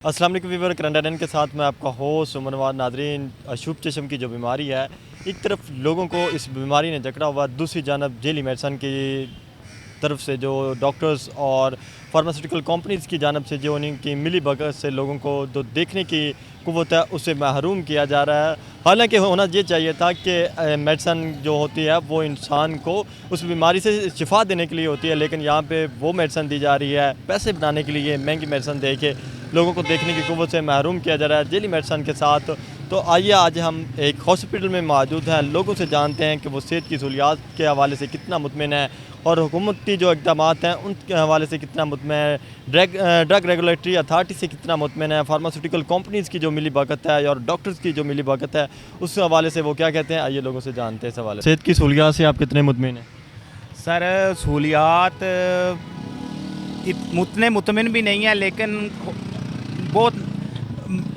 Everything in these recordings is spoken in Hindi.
अस्सलाम वालेकुम वीवर करंटन के साथ मैं आपका होस्ट उमरवाद। नाजरीन, अशूब चश्म की जो बीमारी है, एक तरफ लोगों को इस बीमारी ने जकड़ा हुआ, दूसरी जानब जेली मेडिसन की तरफ से जो डॉक्टर्स और फार्मास्यूटिकल कंपनीज़ की जानब से जो उनकी मिली भगत से लोगों को जो देखने की कुव्वत है उससे महरूम किया जा रहा है। हालांकि होना ये चाहिए था कि मेडिसन जो होती है वो इंसान को उस बीमारी से शिफा देने के लिए होती है, लेकिन यहाँ पे वो मेडिसन दी जा रही है पैसे बनाने के लिए। महंगी मेडिसन दे के लोगों को देखने की कुव्वत से महरूम किया जा रहा है जेली मेडिसन के साथ। तो आइए आज हम एक हॉस्पिटल में मौजूद हैं, लोगों से जानते हैं कि वो सेहत की सहूलियात के हवाले से कितना मुतमिन है और हुकूमती जो इक़दाम हैं उनके हवाले से कितना मुतमिन है, ड्रग रेगुलेटरी अथॉरिटी से कितना मुतमिन है, फार्मास्यूटिकल कंपनीज़ की जो मिली भगत है और डॉक्टर्स की जो मिली भगत है उस हवाले से वो क्या कहते हैं। आइए लोगों से जानते हैं इस हवाले से। सेहत की सहूलियात से आप कितने मुतमिन हैं? सर सहूलियात उतने मुतमिन भी नहीं है, लेकिन बहुत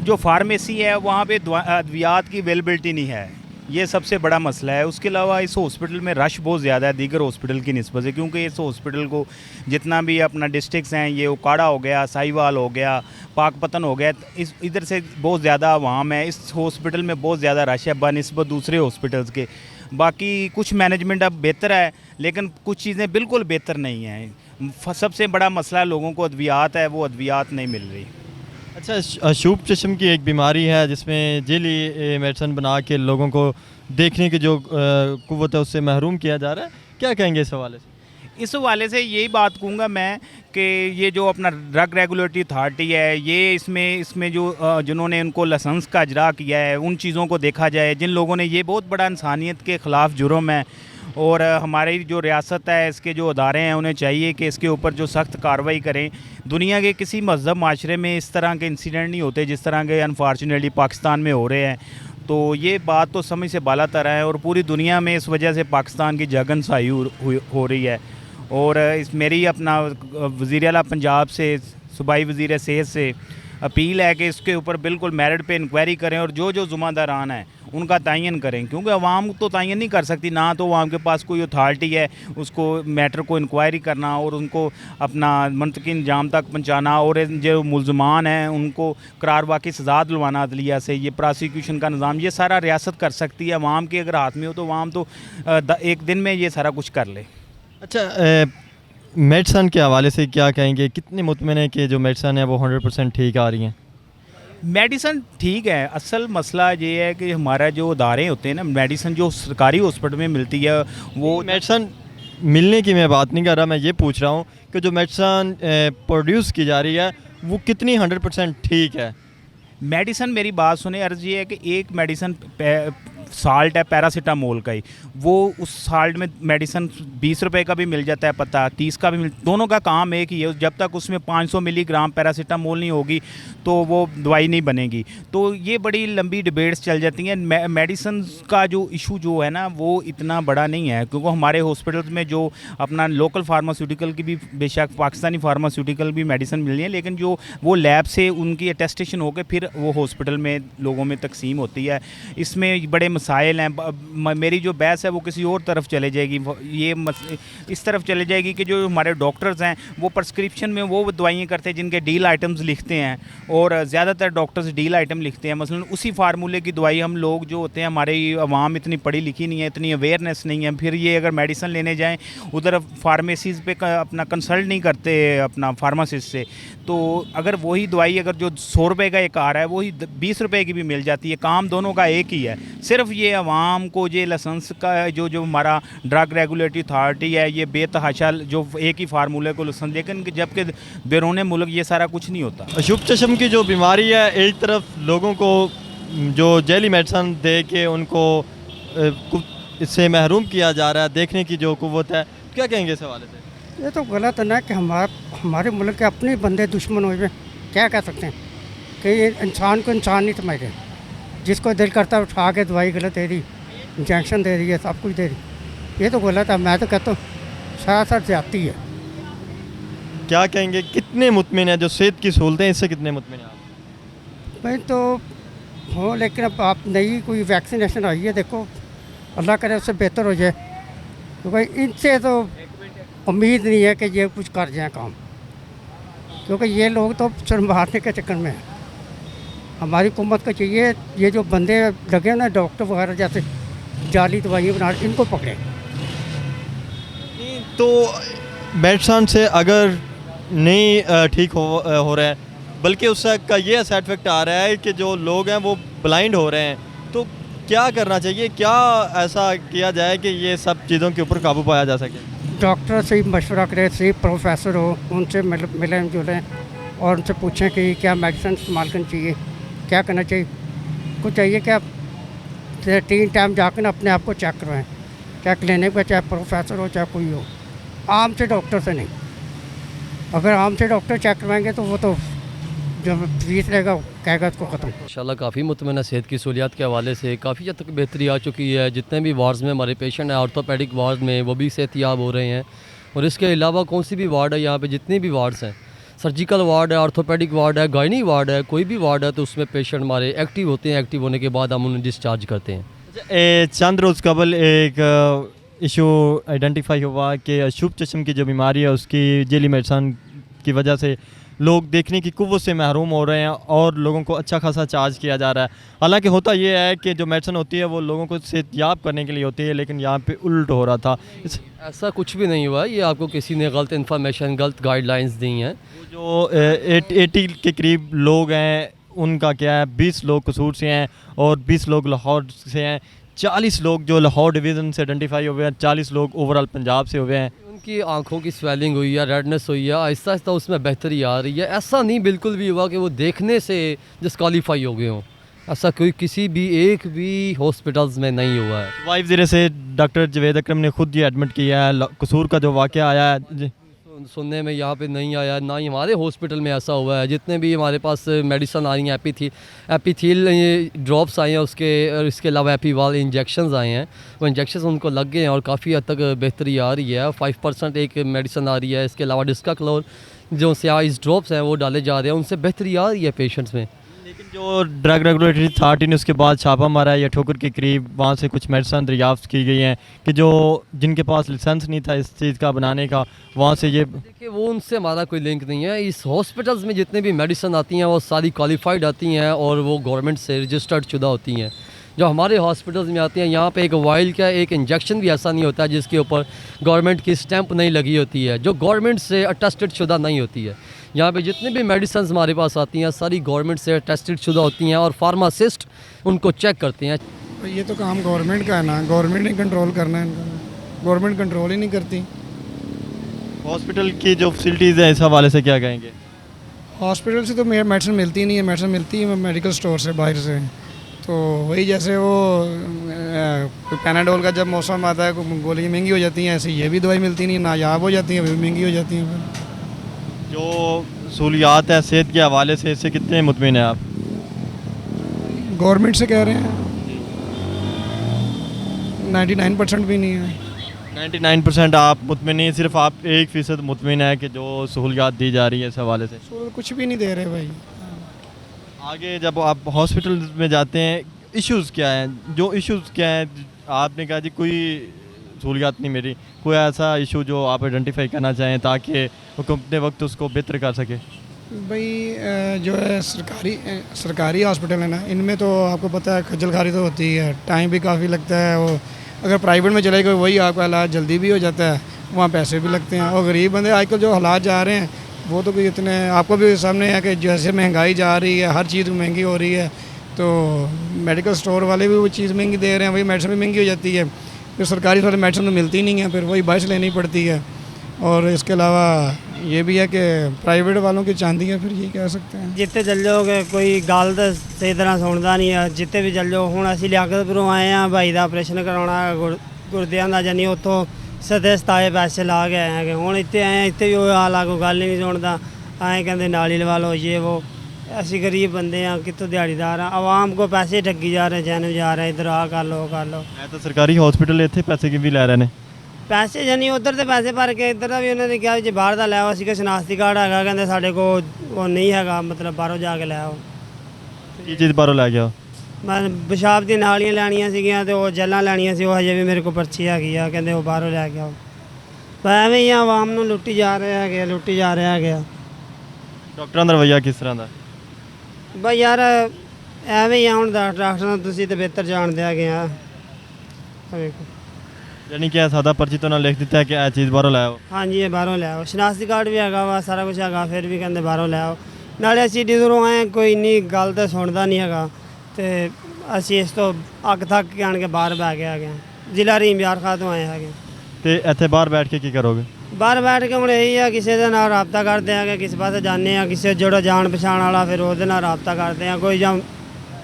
जो फार्मेसी है वहाँ पे अद्वियात की अवेलेबिलिटी नहीं है, ये सबसे बड़ा मसला है। उसके अलावा इस हॉस्पिटल में रश बहुत ज़्यादा है दीगर हॉस्पिटल की निस्बत से, क्योंकि इस हॉस्पिटल को जितना भी अपना डिस्ट्रिक्ट्स हैं, ये उकाड़ा हो गया, साहिवाल हो गया, पाकपतन हो गया, इस इधर से बहुत ज़्यादा आवाम है। इस हॉस्पिटल में बहुत ज़्यादा रश है बनिस्बत दूसरे हॉस्पिटल्स के। बाकी कुछ मैनेजमेंट अब बेहतर है, लेकिन कुछ चीज़ें बिल्कुल बेहतर नहीं हैं। सबसे बड़ा मसला लोगों को अद्वियात है, वो अद्वियात नहीं मिल रही। अच्छा, अशूब चश्म की एक बीमारी है जिसमें जेली मेडिसन बना के लोगों को देखने की जो कुव्वत है उससे महरूम किया जा रहा है, क्या कहेंगे इस हवाले से? इस हवाले से यही बात कहूँगा मैं कि ये जो अपना ड्रग रेगुलेटरी अथॉरिटी है, ये इसमें जो जिन्होंने उनको लाइसेंस का इजरा किया है उन चीज़ों को देखा जाए। जिन लोगों ने, ये बहुत बड़ा इंसानियत के ख़िलाफ़ जुर्म है और हमारी जो रियासत है, इसके जो अदारे हैं, उन्हें चाहिए कि इसके ऊपर जो सख्त कार्रवाई करें। दुनिया के किसी मज़हब माशरे में इस तरह के इंसिडेंट नहीं होते जिस तरह के अनफॉर्चुनेटली पाकिस्तान में हो रहे हैं। तो ये बात तो समझ से बाला तर है और पूरी दुनिया में इस वजह से पाकिस्तान की जगन साई हो रही है। और इस मेरी अपना वज़ीर आला पंजाब से, सूबाई वज़ीर सेहत से अपील है कि इसके ऊपर बिल्कुल मेरिट पे इंक्वायरी करें और जो जो ज़िम्मेदारान हैं उनका तयन करें, क्योंकि अवाम तो तयन नहीं कर सकती ना, तो अवाम के पास कोई अथॉरिटी है उसको मैटर को इंक्वायरी करना और उनको अपना मंतकी इंजाम तक पहुँचाना और जो मुलजमान हैं उनको करार वाकई सज़ा दिलवाना अदलिया से। ये प्रोसिक्यूशन का निज़ाम ये सारा रियासत कर सकती है। अवाम के अगर हाथ में हो तो अवाम तो एक दिन में ये सारा कुछ कर ले। अच्छा, मेडिसन के हवाले से क्या कहेंगे, कितने मुतमिन है कि जो मेडिसन है वो 100% ठीक आ रही हैं? मेडिसन ठीक है, असल मसला ये है कि हमारा जो अदारे होते हैं ना, मेडिसन जो सरकारी हॉस्पिटल में मिलती है वो मेडिसन मिलने की मैं बात नहीं कर रहा, मैं ये पूछ रहा हूँ कि जो मेडिसन प्रोड्यूस की जा रही है वो कितनी 100% ठीक है? मेडिसन, मेरी बात सुने, अर्ज़ ये है कि एक मेडिसन साल्ट है पैरासीटामोल का ही, वो उस साल्ट में मेडिसन 20 रुपए का भी मिल जाता है, पता 30 का भी दोनों का काम एक ही है। जब तक उसमें 500 मिलीग्राम पैरासीटामोल नहीं होगी तो वो दवाई नहीं बनेगी। तो ये बड़ी लंबी डिबेट्स चल जाती हैं। मेडिसन का जो इशू जो है ना वो इतना बड़ा नहीं है, क्योंकि हमारे हॉस्पिटल्स में जो अपना लोकल फार्मास्यूटिकल की भी, बेशक पाकिस्तानी फार्मास्यूटिकल भी मेडिसन मिल रही है, लेकिन जो वो लैब से उनकी अटेस्टेशन होकर फिर वो हॉस्पिटल में लोगों में तकसीम होती है। इसमें बड़े मसाइल हैं। मेरी जो बहस है वो किसी और तरफ चले जाएगी, ये इस तरफ चले जाएगी कि जो हमारे डॉक्टर्स हैं वो प्रिस्क्रिप्शन में वो दवाइयाँ करते हैं जिनके डील आइटम्स लिखते हैं, और ज़्यादातर डॉक्टर्स डील आइटम लिखते हैं। मसलन उसी फार्मूले की दवाई हम लोग जो होते हैं, हमारी आवाम इतनी पढ़ी लिखी नहीं है, इतनी अवेयरनेस नहीं है, फिर ये अगर मेडिसन लेने जाएँ उधर फार्मेसीज़ पे अपना कंसल्ट नहीं करते अपना फार्मासिस्ट से, तो अगर वही दवाई अगर जो 100 रुपये का एक आ रहा है वही 20 रुपये की भी मिल जाती है। काम दोनों का एक ही है। सिर्फ ये अवाम को ये लाइसेंस का जो हमारा ड्रग रेगुलेटरी अथॉरिटी है, ये बेतहाशा जो एक ही फार्मूले को लाइसेंस, लेकिन जबकि बैरून मुल्क ये सारा कुछ नहीं होता। अशूब चश्म की जो बीमारी है, एक तरफ लोगों को जो जेली मेडिसन दे के उनको इससे महरूम किया जा रहा है, देखने की जो कुव्वत है, क्या कहेंगे इस हवाले से? ये तो गलत है ना कि हमारे मुल्क के अपने बंदे दुश्मन हुए। क्या कह सकते हैं कि इंसान को इंसान नहीं समझ रहे। जिसको दिल करता है उठा के दवाई गलत दे दी, इंजेक्शन दे रही है, सब कुछ दे रही। ये तो गलत है। मैं तो कहता हूँ सरासर ज्यादती है। क्या कहेंगे, कितने मुतमिन है जो सेहत की सहूलतें इससे कितने मुतमिन है आप? भाई तो हो, लेकिन अब आप नई कोई वैक्सीनेशन आई है, देखो अल्लाह करे उससे बेहतर हो जाए। तो भाई इनसे तो उम्मीद नहीं है कि ये कुछ कर जाए काम, क्योंकि ये लोग तो सिर मारने के चक्कर में हैं। हमारी हुकूमत को चाहिए ये जो बंदे लगे ना डॉक्टर वगैरह जैसे जाली दवाइयाँ बना इनको पकड़े। तो मेडिसन से अगर नहीं ठीक हो रहा है, बल्कि उससे का ये साइड इफेक्ट आ रहा है कि जो लोग हैं वो ब्लाइंड हो रहे हैं, तो क्या करना चाहिए, क्या ऐसा किया जाए कि ये सब चीज़ों के ऊपर काबू पाया जा सके? डॉक्टर से ही मशवरा करें, सही प्रोफेसर हो उनसे मिलें जुलें और उनसे पूछें कि क्या मेडिसिन इस्तेमाल करनी चाहिए, क्या करना चाहिए। कुछ चाहिए कि आप 3 टाइम जाकर अपने आप को चेक करवाएं, चाहे क्लिनिक में, चाहे प्रोफेसर हो, चाहे कोई हो, आम से डॉक्टर से नहीं। अगर आम से डॉक्टर चेक करवाएंगे तो वो तो जो फीस लेगा कहेगा उसको ख़त्म। इंशाल्लाह काफ़ी मुतमईन है। सेहत की सहूलियात के हवाले से काफ़ी हद तक बेहतरी आ चुकी है। जितने भी वार्ड्स में हमारे पेशेंट हैं, ऑर्थोपेडिक वार्ड में, वो भी सेहतियाब हो रहे हैं। और इसके अलावा कौन सी भी वार्ड है यहाँ पे, जितनी भी वार्ड्स हैं, सर्जिकल वार्ड है, ऑर्थोपेडिक वार्ड है, गायनी वार्ड है, कोई भी वार्ड है, तो उसमें पेशेंट हमारे एक्टिव होते हैं। एक्टिव होने के बाद हम उन्हें डिस्चार्ज करते हैं। चंद रोज़ कबल एक इशू आइडेंटिफाई हुआ कि अशुभ चश्म की जो बीमारी है उसकी जेली मेडिसन की वजह से लोग देखने की कुव्वत से महरूम हो रहे हैं और लोगों को अच्छा खासा चार्ज किया जा रहा है। हालांकि होता ये है कि जो मेडिसिन होती है वो लोगों को सेहतयाब करने के लिए होती है, लेकिन यहाँ पे उल्ट हो रहा था। ऐसा कुछ भी नहीं हुआ। ये आपको किसी ने गलत इन्फॉर्मेशन, गलत गाइडलाइंस दी हैं। जो 80 के करीब लोग हैं उनका क्या है, 20 लोग कसूर से हैं और 20 लोग लाहौर से हैं, 40 लोग जो लाहौर डिवीज़न से आइडेंटिफाई हुए हैं, 40 लोग ओवरऑल पंजाब से हुए हैं। उनकी आंखों की स्वेलिंग हुई है, रेडनेस हुई है, आहिस्ता आहिस्ता उसमें बेहतरी आ रही है। ऐसा नहीं बिल्कुल भी हुआ कि वो देखने से डिस्क्वालीफाई हो गए हों। ऐसा कोई किसी भी एक भी हॉस्पिटल्स में नहीं हुआ है। वाइफ ज़रिए से डॉक्टर जवेद अकरम ने खुद ये एडमिट किया है। कसूर का जो वाक़या आया है सुनने में यहाँ पे नहीं आया, ना ही हमारे हॉस्पिटल में ऐसा हुआ है। जितने भी हमारे पास मेडिसन आ रही हैं, एपीथील ड्रॉप्स आए हैं, और इसके अलावा एपीवाल इंजेक्शंस आए हैं, वो इंजेक्शंस उनको लग गए हैं और काफ़ी हद तक बेहतरी आ रही है। 5% एक मेडिसन आ रही है। इसके अलावा डिस्काक्लोर जो सियाइस ड्रॉप्स हैं वो डाले जा रहे हैं, उनसे बेहतरी आ रही है पेशेंट्स में। लेकिन जो ड्रग रेगुलेटरी अथॉरिटी ने उसके बाद छापा मारा है या ठोकर के करीब वहाँ से कुछ मेडिसन दरियाफ्त की गई हैं कि जो जिनके पास लाइसेंस नहीं था इस चीज़ का बनाने का, वहाँ से ये देखिए वो उनसे हमारा कोई लिंक नहीं है। इस हॉस्पिटल्स में जितने भी मेडिसन आती हैं वो सारी क्वालिफाइड आती हैं और वो गवर्नमेंट से रजिस्टर्ड शुदा होती हैं। जो हमारे हॉस्पिटल्स में आती हैं, यहाँ पे एक वाइल का एक इंजेक्शन भी ऐसा नहीं होता जिसके ऊपर गवर्नमेंट की स्टैंप नहीं लगी होती है, जो गवर्नमेंट से अटेस्टेड शुदा नहीं होती है। यहाँ पे जितने भी मेडिसिन हमारे पास आती हैं सारी गवर्नमेंट से टेस्टेड शुदा होती हैं और फार्मासिस्ट उनको चेक करते हैं। ये तो काम गवर्नमेंट का है ना, गवर्नमेंट ने कंट्रोल करना है इनका। गवर्नमेंट कंट्रोल ही नहीं करती। हॉस्पिटल की जो फैसिलिटीज़ हैं इस हवाले से क्या कहेंगे? हॉस्पिटल से तो मेडिसिन मिलती नहीं है, मेडिसिन मिलती है मेडिकल स्टोर से, बाहर से। तो वही जैसे वो पैनाडोल का जब मौसम आता है गोली महंगी हो जाती हैं, ऐसे ये भी दवाई मिलती नहीं, नायाब हो जाती हैं, वो भी महंगी हो जाती हैं। जो सहूलियात है सेहत के हवाले से, इससे कितने मुतमिन हैं आप? गवर्नमेंट से कह रहे हैं 99% भी नहीं है। 99% आप मुतमिन नहीं, सिर्फ आप 1% मुतमिन है कि जो सहूलियात दी जा रही है इस हवाले से। तो कुछ भी नहीं दे रहे भाई। आगे जब आप हॉस्पिटल में जाते हैं, इश्यूज़ क्या हैं, जो इश्यूज़ क्या हैं? आपने कहा जी कोई सहूलियात नहीं मेरी, कोई ऐसा इशू जो आप आइडेंटिफाई करना चाहें ताकि हुकूमत अपने वक्त उसको बेहतर कर सके? भाई जो है सरकारी हॉस्पिटल है ना, इनमें तो आपको पता है खज्जल खारी तो होती है, टाइम भी काफ़ी लगता है। वो अगर प्राइवेट में चले गए वही आपका इलाज जल्दी भी हो जाता है, वहाँ पैसे भी लगते हैं। और गरीब बंदे आजकल जो हालात जा रहे हैं वो तो कोई इतने, आपको भी सामने है कि जैसे महंगाई जा रही है, हर चीज़ महंगी हो रही है, तो मेडिकल स्टोर वाले भी वो चीज़ महंगी दे रहे हैं, वही मेडिसिन भी महंगी हो जाती है। फिर सरकारी वाले मेडिसिन तो मिलती नहीं है, फिर वही बाहर से लेनी पड़ती है। और इसके अलावा ये भी है कि प्राइवेट वालों की चांदी है, फिर ये कह सकते हैं। जिते चल जाओगे कोई गल तो सही तरह सुनता नहीं है, जिते भी चल जाओ। हुण असीं लियाकतपुरों आए हैं, भाई का ऑपरेशन कराना गुरदियां का, जानी उत्थों सदे सताए पैसे ला के आए हैं। हुण इत्थे आए हैं, इत्थे भी वो हाल आ, कोई गल ही नहीं सुनता। आए कहते नाली लवा लो, ये वो। असीं गरीब बंदे हैं, कितों दिहाड़ीदार हैं, आवाम को पैसे ठगी जा रहे हैं, जैन जा रहे हैं, इधर आ कर लो कर लो। मैं तो सरकारी हॉस्पिटल इतने पैसे की भी लै रहे हैं। पैसे जानी उधर तो पैसे भर के इधर भी उन्होंने कहा जो बाहर का लै असी शनाख्ती कार्ड है, कहते साढ़े को वो नहीं है, मतलब बाहरों जाके लै आओ। की चीज़ बाहरों लै गया? मैं पेशाब दी नालियां लैनियां सीगियां ते वो जैलां लैनियां सी, वो हजे भी मेरे को पर्ची हैगी आ, कहते वो बाहरों लै के आओ। पर एवें ही आवाम नूं लुट्टी जा रहे हैं, लुट्टी जा रहे हैं। डॉक्टरां दा रवैया किस तरह दा? भाई यार ਐਵੇਂ ਹੀ ਆ ਹੁਣ ਡਾਕਟਰਾਂ ਤੁਸੀਂ ਤੇ ਬਿਹਤਰ ਜਾਣਦੇ ਹੈਗੇ ਆ ਵੇਖੋ यानी कि सादा पर्ची तो ना लिख देता है कि यह चीज़ बाहरों लाओ। ਹਾਂਜੀ ਇਹ ਬਾਹਰੋਂ ਲੈ ਆਓ ਸ਼ਨਾਖਤੀ ਕਾਰਡ ਵੀ ਹੈਗਾ ਵਾ ਸਾਰਾ ਕੁਝ ਹੈਗਾ ਫਿਰ ਵੀ ਕਹਿੰਦੇ ਬਾਹਰੋਂ ਲੈ ਆਓ ਨਾਲੇ ਅਸੀਂ ਏਡੀ ਦੂਰੋਂ ਆਏ ਕੋਈ ਇੰਨੀ ਗੱਲ ਤਾਂ ਸੁਣਦਾ ਨਹੀਂ ਹੈਗਾ ਤੇ ਅਸੀਂ ਇਸ ਤੋਂ ਅੱਗ ਥੱਕ ਕੇ ਆਣ ਕੇ ਬਾਹਰ ਬਹਿ ਕੇ ਆ ਗਏ ਹਾਂ। ਜ਼ਿਲ੍ਹਾ ਰਹੀਮ ਯਾਰ ਖਾਂ ਤੋਂ ਆਏ ਹੈਗੇ तो इतने बाहर बैठ के की करोगे? ਬਾਹਰ ਬੈਠ ਕੇ ਹੁਣ ਇਹੀ ਆ ਕਿਸੇ ਦੇ ਨਾਲ ਰਾਬਤਾ ਕਰਦੇ ਆਂਗੇ ਕਿਸੇ ਪਾਸੇ ਜਾਂਦੇ ਆ ਕਿਸੇ ਜਿਹੜਾ ਜਾਣ ਪਛਾਣ ਵਾਲਾ ਫਿਰ ਉਹਦੇ ਨਾਲ ਰਾਬਤਾ ਕਰਦੇ ਆ ਕੋਈ ਜਾਂ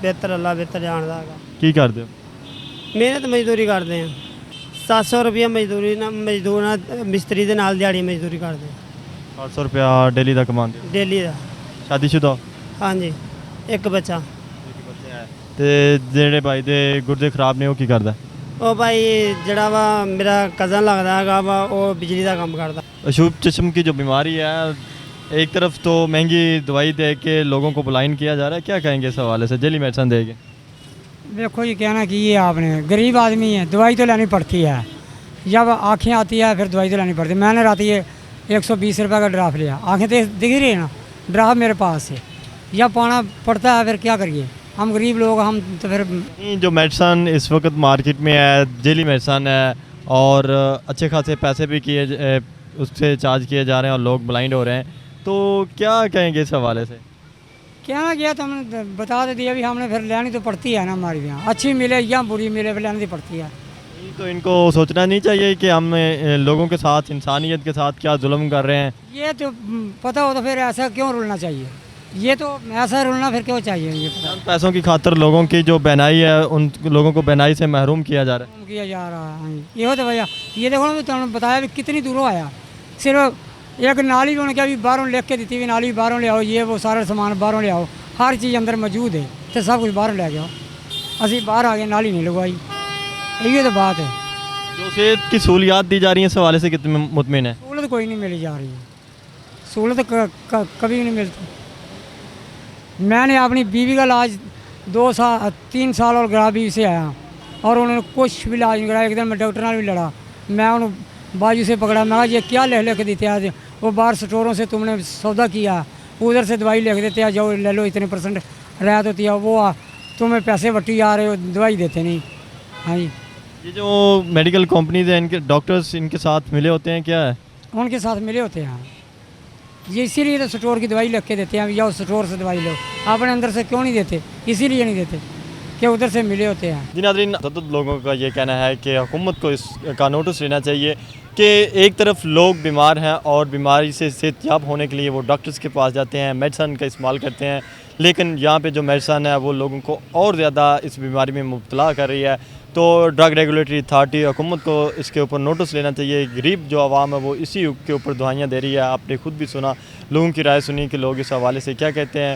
ਬਿਹਤਰ ਅੱਲਾ ਬਿਹਤਰ ਜਾਣਦਾ ਹੈਗਾ की कर दो? ਮਿਹਨਤ ਮਜ਼ਦੂਰੀ ਕਰਦੇ ਆ 700 ਰੁਪਏ ਮਜ਼ਦੂਰੀ ਨਾਲ ਮਜ਼ਦੂਰ ਨਾਲ ਮਿਸਤਰੀ ਦੇ ਨਾਲ ਦਿਹਾੜੀ ਮਜ਼ਦੂਰੀ ਕਰਦੇ 800 रुपया डेली का कमाते हो? ਡੇਲੀ ਦਾ शादीशुदा? ਹਾਂਜੀ ਇੱਕ ਬੱਚਾ ਤੇ ਜਿਹੜੇ ਭਾਈ ਦੇ ਗੁਰਦੇ ਖਰਾਬ ਨੇ ਉਹ ਕੀ ਕਰਦਾ? ਉਹ ਭਾਈ ਜਿਹੜਾ ਵਾ ਮੇਰਾ ਕਜ਼ਨ ਲੱਗਦਾ ਹੈਗਾ ਵਾ ਉਹ ਬਿਜਲੀ ਦਾ ਕੰਮ ਕਰਦਾ अशूब चश्म की जो बीमारी है एक तरफ तो महंगी दवाई दे के लोगों को ब्लाइंड किया जा रहा है, क्या कहेंगे इस हवाले से? जेली मेडिसिन देंगे? देखो ये कहना कि ये आपने गरीब आदमी है दवाई तो लेनी पड़ती है जब आँखें आती है फिर दवाई तो लेनी पड़ती है। मैंने रात ये 120 रुपये का ड्राफ्ट लिया आँखें तो दिख रही है ना ड्राफ्ट मेरे पास है जब पाना पड़ता है फिर क्या करिए हम गरीब लोग हम तो फिर जो मेडिसन इस वक्त मार्केट में है जेली मेडिसन है और अच्छे खासे पैसे भी उससे चार्ज किए जा रहे हैं और लोग ब्लाइंड हो रहे हैं, तो क्या कहेंगे इस हवाले से? कहना गया तो हमने बता तो दिया भी हमने फिर लेनी तो पड़ती है ना हमारे यहाँ अच्छी मिले या बुरी मिले फिर लेनी तो पड़ती है। तो इनको सोचना नहीं चाहिए कि हम लोगों के साथ इंसानियत के साथ क्या जुल्म कर रहे हैं? ये तो पता हो तो फिर ऐसा क्यों रुलना चाहिए ये तो ऐसा रुलना फिर क्यों चाहिए ये पता चंद पैसों की खातर लोगों की जो बहनाई है उन लोगों को बहनाई से महरूम किया जा रहा है। किया जा रहा है ये हो तो भैया ये देखो ना तुमने बताया भी कितनी दूरों आया सिर्फ एक नाली भी उन्होंने क्या भी बाहरों लिख के दी थी भी नाली बाहरों ले आओ ये वो सारा सामान बाहरों ले आओ हर चीज़ अंदर मौजूद है तो सब कुछ बाहरों ले जाओ असी बाहर आ गए नाली नहीं लगवाई यही तो बात है। जो सेहत की सहूलियात दी जा रही हैं इस हवाले से कितने मुतमिन है? सहूलत कोई नहीं मिली जा रही है सहूलत कभी नहीं मिलती। मैंने अपनी बीवी का इलाज 3 साल और गरा बीवी से आया और उन्होंने कुछ भी इलाज नहीं कराया। एक दिन मैं डॉक्टर नाल भी लड़ा मैं उन्होंने बाजू से पकड़ा मैं ये क्या लिख के देते आज वो बाहर स्टोरों से तुमने सौदा किया उधर से दवाई लिख देते हैं जाओ ले लो इतने % रियायत होती है वो तुम्हें पैसे वट्टी आ रहे हो दवाई देते नहीं। हाँ जी ये जो मेडिकल कंपनीज हैं इनके डॉक्टर्स इनके साथ मिले होते हैं क्या है? उनके साथ मिले होते हैं ये इसीलिए तो स्टोर की दवाई लिख के देते हैं जाओ स्टोर से दवाई लो अपने अंदर से क्यों नहीं देते इसीलिए नहीं देते कि उधर से मिले होते हैं। जी नाज़रीन लोगों का ये कहना है कि हुकूमत को इसका नोटिस लेना चाहिए कि एक तरफ लोग बीमार हैं और बीमारी से सेहतयाब होने के लिए वो डॉक्टर्स के पास जाते हैं मेडिसन का इस्तेमाल करते हैं लेकिन यहाँ पे जो मेडिसन है वो लोगों को और ज़्यादा इस बीमारी में मुब्तला कर रही है। तो ड्रग रेगुलेटरी अथॉरिटी हुकूमत को इसके ऊपर नोटिस लेना चाहिए। गरीब जो आवाम है वो इसी के ऊपर दवाइयाँ दे रही है। आपने खुद भी सुना लोगों की राय सुनी कि लोग इस हवाले से क्या कहते हैं।